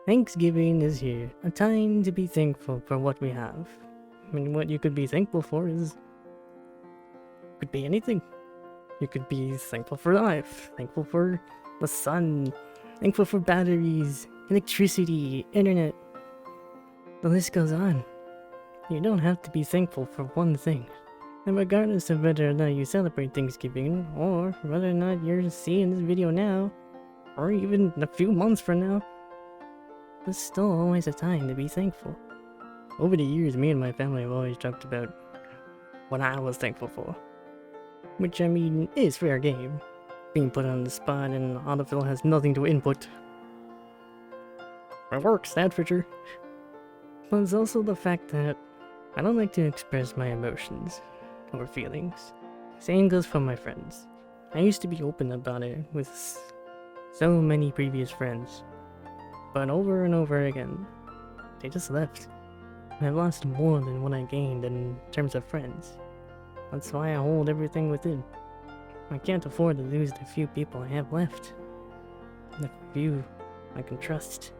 Thanksgiving is here, a time to be thankful for what we have. I mean, what you could be thankful for could be anything. You could be thankful for life, thankful for the sun, thankful for batteries, electricity, internet. The list goes on. You don't have to be thankful for one thing. And regardless of whether or not you celebrate Thanksgiving, or whether or not you're seeing this video now, or even a few months from now, there's still always a time to be thankful. Over the years, me and my family have always talked about what I was thankful for. Which, I mean, is fair game. Being put on the spot and autofill has nothing to input. It works, that's for sure. But it's also the fact that I don't like to express my emotions or feelings. Same goes for my friends. I used to be open about it with so many previous friends. But over and over again, they just left. I've lost more than what I gained in terms of friends. That's why I hold everything within. I can't afford to lose the few people I have left. The few I can trust.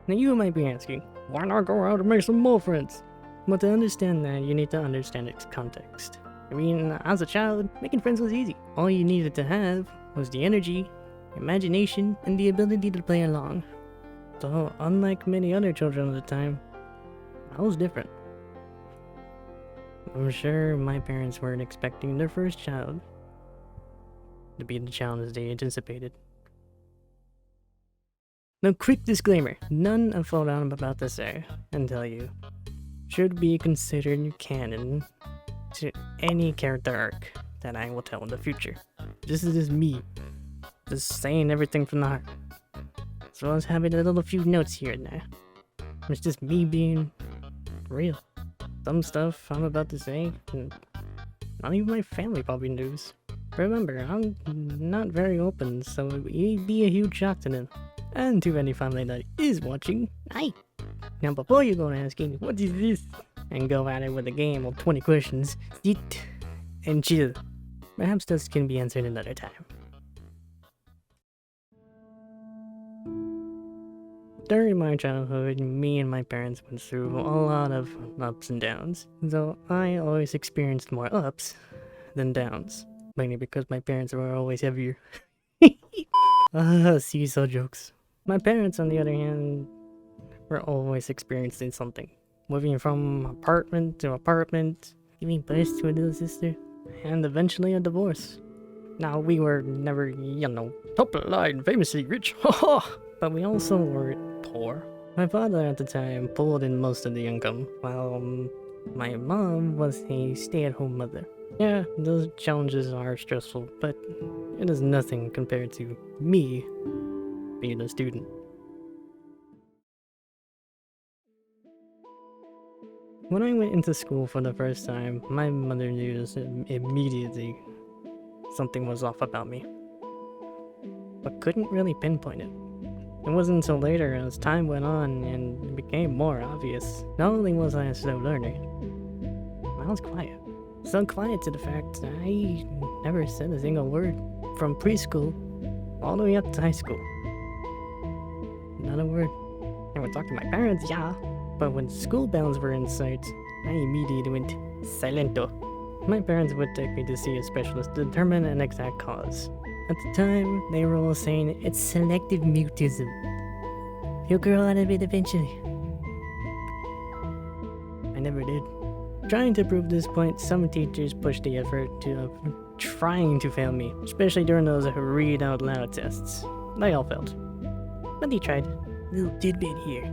Now you might be asking, why not go out and make some more friends? Well, to understand that, you need to understand its context. I mean, as a child, making friends was easy. All you needed to have was the energy, imagination, and the ability to play along. So, unlike many other children at the time, I was different. I'm sure my parents weren't expecting their first child to be the child they anticipated. Now, quick disclaimer, none of what I'm about to say and tell you should be considered canon to any character arc that I will tell in the future. This is just me, just saying everything from the heart. So I was having a little few notes here and there. It's just me being real. Some stuff I'm about to say, not even my family probably knows. Remember, I'm not very open, so it'd be a huge shock to them. And to any family that is watching, hi! Now before you go asking, what is this? And go at it with a game of 20 questions, sit and chill. Perhaps those can be answered another time. During my childhood, me and my parents went through a lot of ups and downs, though I always experienced more ups than downs, mainly because my parents were always heavier. Seesaw jokes. My parents, on the other hand, were always experiencing something. Moving from apartment to apartment, giving birth to a little sister, and eventually a divorce. Now, we were never, top of the line, famously rich, but we also weren't poor. My father at the time pulled in most of the income, while my mom was a stay-at-home mother. Yeah, those challenges are stressful, but it is nothing compared to me being a student. When I went into school for the first time, my mother knew immediately something was off about me, but couldn't really pinpoint it. It wasn't until later, as time went on and it became more obvious. Not only was I a slow learner, I was quiet. So quiet to the fact that I never said a single word from preschool all the way up to high school. Not a word. I would talk to my parents, yeah, but when school bells were in sight, I immediately went silento. My parents would take me to see a specialist to determine an exact cause. At the time, they were all saying it's selective mutism. You'll grow out of it eventually. I never did. Trying to prove this point, some teachers pushed the effort of trying to fail me, especially during those read out loud tests. They all failed. But they tried. Little tidbit here.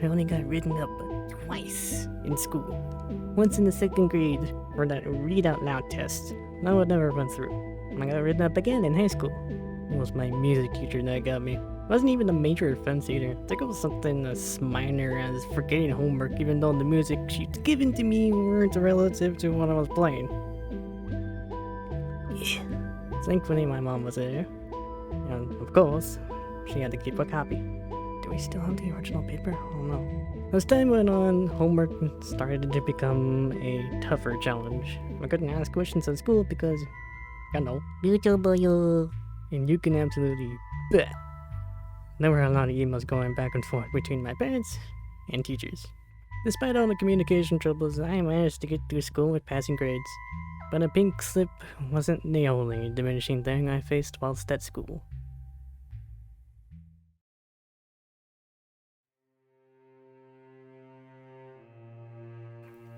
I only got written up twice in school. Once in the 2nd grade for that read out loud test. That would never run through. I got written up again in high school. It was my music teacher that got me. It wasn't even a major offense either. I think it was something as minor as forgetting homework, even though the music sheets given to me weren't relative to what I was playing. Yeah. Thankfully my mom was there. And of course, she had to keep a copy. Do we still have the original paper? I don't know. As time went on, homework started to become a tougher challenge. I couldn't ask questions at school because, beautiful. And you can absolutely bet There were a lot of emails going back and forth between my parents and teachers. Despite all the communication troubles, I managed to get through school with passing grades. But a pink slip wasn't the only diminishing thing I faced whilst at school.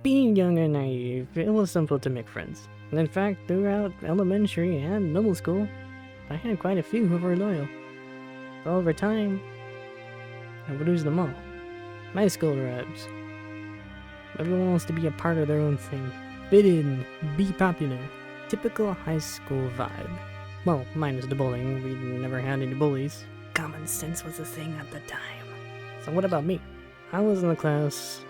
Being young and naive, it was simple to make friends. And in fact, throughout elementary and middle school, I had quite a few who were loyal. But over time, I would lose them all. My school rubs. Everyone wants to be a part of their own thing. Fit in, be popular. Typical high school vibe. Well, minus the bullying. We never had any bullies. Common sense was a thing at the time. So what about me? I was in the class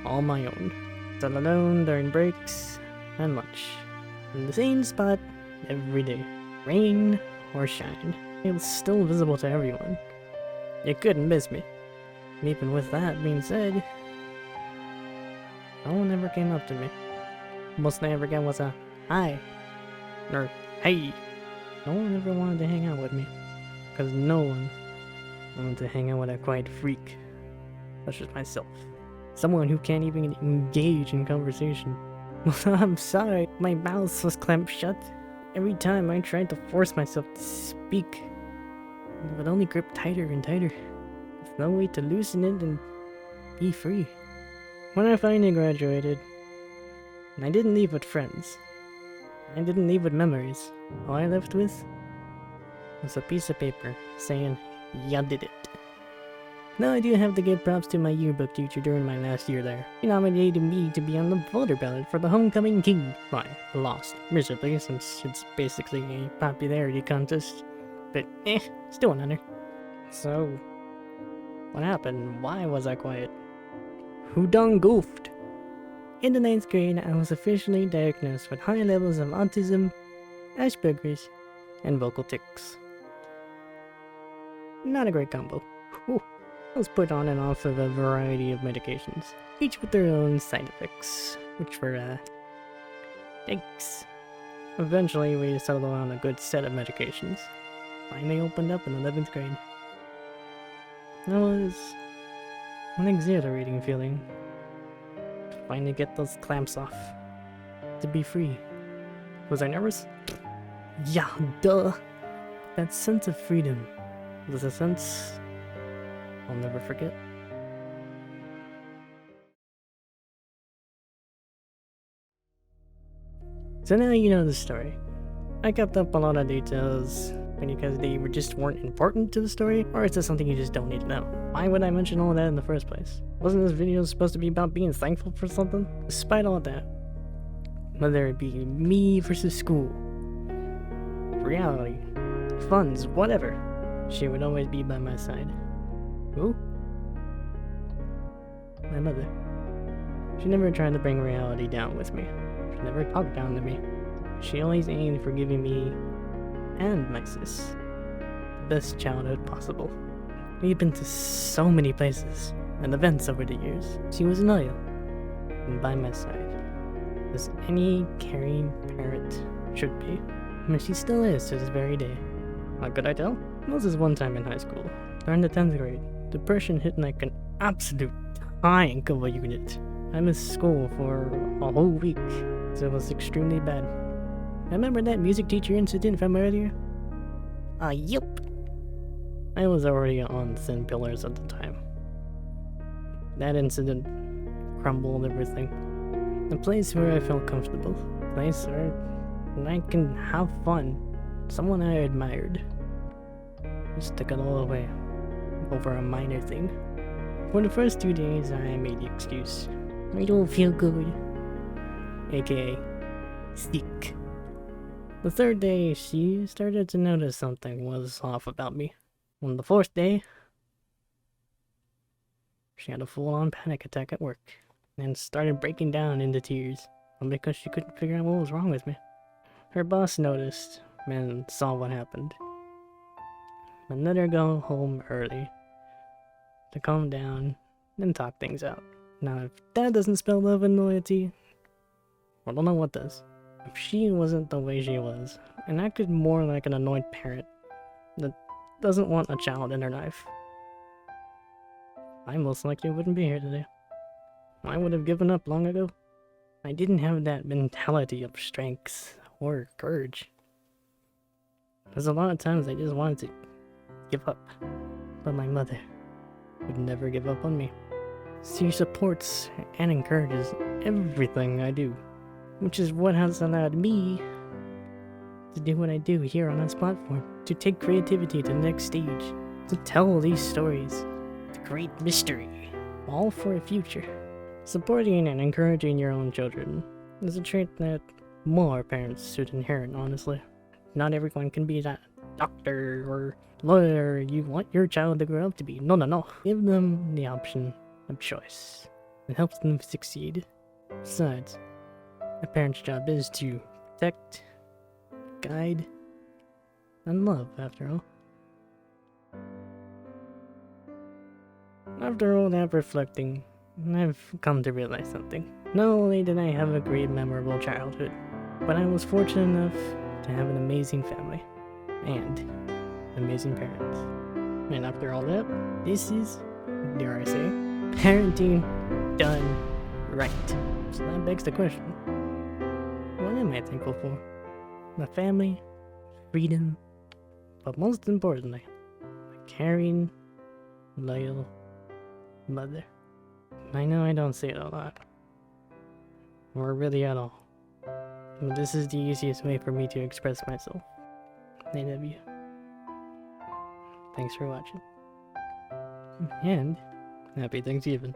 all my own. Sat alone during breaks and lunch. In the same spot every day. Rain or shine. It was still visible to everyone. You couldn't miss me. And even with that being said, no one ever came up to me. Most I ever got was a hi or hey. No one ever wanted to hang out with me. Because no one wanted to hang out with a quiet freak such as myself. Someone who can't even engage in conversation. I'm sorry, my mouth was clamped shut. Every time I tried to force myself to speak, it would only grip tighter and tighter. With no way to loosen it and be free. When I finally graduated, I didn't leave with friends. I didn't leave with memories. All I left with was a piece of paper saying, "Ya did it." Now I do have to give props to my yearbook teacher during my last year there. He nominated me to be on the voter ballot for the homecoming king. I lost miserably since it's basically a popularity contest. But still an honor. So, what happened? Why was I quiet? Who done goofed? In the 9th grade, I was officially diagnosed with high levels of autism, Asperger's, and vocal tics. Not a great combo. Whew. I was put on and off of a variety of medications, each with their own side effects, which were, yikes. Eventually, we settled on a good set of medications. Finally opened up in 11th grade. That was an exhilarating feeling. To finally get those clamps off. To be free. Was I nervous? Yeah, duh. That sense of freedom was a sense I'll never forget. So now you know the story. I kept up a lot of details because they just weren't important to the story, or is this something you just don't need to know? Why would I mention all that in the first place? Wasn't this video supposed to be about being thankful for something? Despite all that, whether it be me versus school, reality, funds, whatever, she would always be by my side. Who? My mother. She never tried to bring reality down with me. She never talked down to me. She always aimed for giving me and my sis the best childhood possible. We've been to so many places and events over the years. She was loyal and by my side, as any caring parent should be. And she still is to this very day. How could I tell? There was this one time in high school, during the 10th grade. Depression hit like an absolute tank of a unit. I missed school for a whole week, so it was extremely bad. Remember that music teacher incident from earlier? Yup. I was already on thin pillars at the time. That incident crumbled everything. A place where I felt comfortable. A place where I can have fun. Someone I admired. Just took it all away. Over a minor thing. For the first 2 days, I made the excuse. I don't feel good. AKA, sick. The 3rd day, she started to notice something was off about me. On the 4th day, she had a full-on panic attack at work. And started breaking down into tears. All because she couldn't figure out what was wrong with me. Her boss noticed and saw what happened. And let her go home early to calm down and talk things out. Now, if that doesn't spell love and loyalty, I don't know what does. If she wasn't the way she was, and acted more like an annoyed parent that doesn't want a child in her life, I most likely wouldn't be here today. I would have given up long ago. I didn't have that mentality of strength or courage. There's a lot of times I just wanted to give up, but my mother would never give up on me. She supports and encourages everything I do, which is what has allowed me to do what I do here on this platform, to take creativity to the next stage, to tell these stories, to create mystery, all for a future. Supporting and encouraging your own children is a trait that more parents should inherit, honestly. Not everyone can be that doctor or lawyer you want your child to grow up to be. No. Give them the option of choice. It helps them succeed. Besides, a parent's job is to protect, guide, and love, after all. After all that reflecting, I've come to realize something. Not only did I have a great, memorable childhood, but I was fortunate enough to have an amazing family and amazing parents. And after all that, this is, dare I say, parenting done right. So that begs the question, what am I thankful for? My family, freedom, but most importantly, a caring, loyal mother. I know I don't say it a lot, or really at all, but this is the easiest way for me to express myself. I love you. Thanks for watching, and happy Thanksgiving.